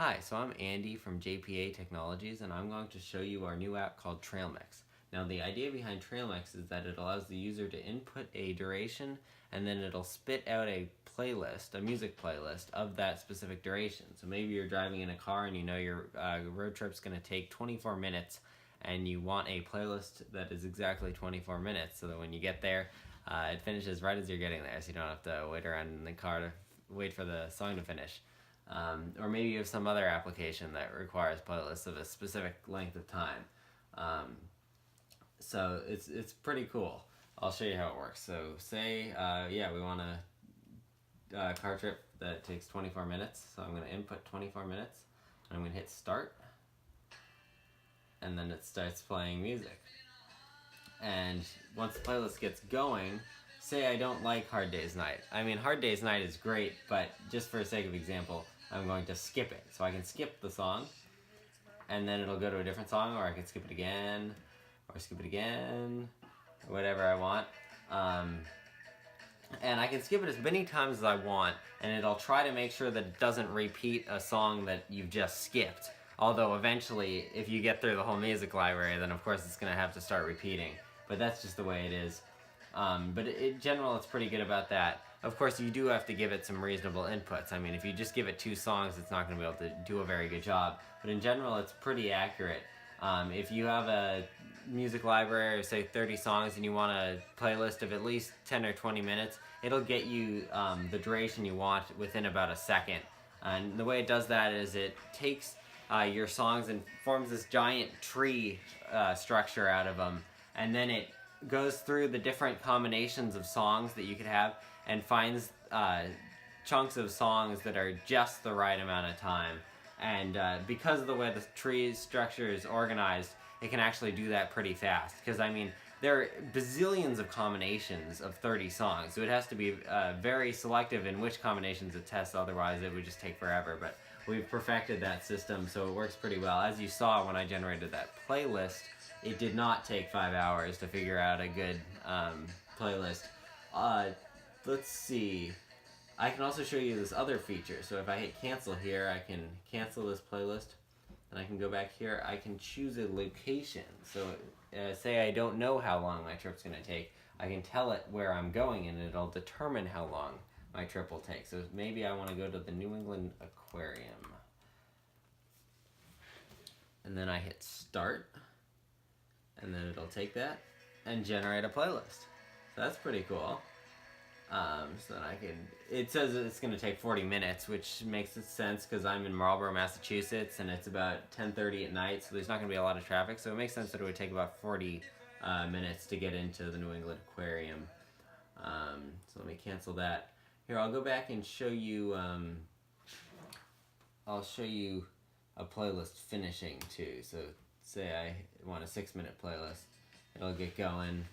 Hi, so I'm Andy from JPA Technologies, and I'm going to show you our new app called TrailMix. Now, the idea behind TrailMix is that it allows the user to input a duration, and then it'll spit out a playlist, a music playlist, of that specific duration. So maybe you're driving in a car and you know your road trip's going to take 24 minutes, and you want a playlist that is exactly 24 minutes, so that when you get there, it finishes right as you're getting there, so you don't have to wait around in the car to wait for the song to finish. Or maybe you have some other application that requires playlists of a specific length of time. So it's pretty cool. I'll show you how it works. So say, we want a car trip that takes 24 minutes. So I'm going to input 24 minutes. And I'm going to hit start. And then it starts playing music. And once the playlist gets going, say I don't like Hard Day's Night. I mean, Hard Day's Night is great, but just for the sake of example, I'm going to skip it. So I can skip the song, and then it'll go to a different song, or I can skip it again, or skip it again, or whatever I want. And I can skip it as many times as I want, and it'll try to make sure that it doesn't repeat a song that you've just skipped. Although eventually, if you get through the whole music library, then of course it's going to have to start repeating. But that's just the way it is. But in general, it's pretty good about that. Of course, you do have to give it some reasonable inputs. I mean, if you just give it 2 songs, it's not going to be able to do a very good job. But in general, it's pretty accurate. If you have a music library of, say, 30 songs and you want a playlist of at least 10 or 20 minutes, it'll get you the duration you want within about a second. And the way it does that is it takes your songs and forms this giant tree structure out of them, and then it goes through the different combinations of songs that you could have and finds chunks of songs that are just the right amount of time. And because of the way the tree structure is organized, it can actually do that pretty fast. Because, I mean, there are bazillions of combinations of 30 songs, so it has to be very selective in which combinations it tests, otherwise it would just take forever. But we've perfected that system, so it works pretty well. As you saw when I generated that playlist, it did not take 5 hours to figure out a good playlist. Let's see. I can also show you this other feature. So if I hit cancel here, I can cancel this playlist. And I can go back here. I can choose a location. So say I don't know how long my trip's going to take. I can tell it where I'm going, and it'll determine how long my trip will take. So maybe I want to go to the New England Aquarium. And then I hit start. And then it'll take that and generate a playlist. So that's pretty cool. So then it says it's going to take 40 minutes, which makes sense because I'm in Marlborough, Massachusetts, and it's about 10:30 at night, so there's not going to be a lot of traffic. So it makes sense that it would take about 40 minutes to get into the New England Aquarium. So let me cancel that. Here, I'll go back and show you, I'll show you a playlist finishing too. So say I want a 6-minute playlist, it'll get going.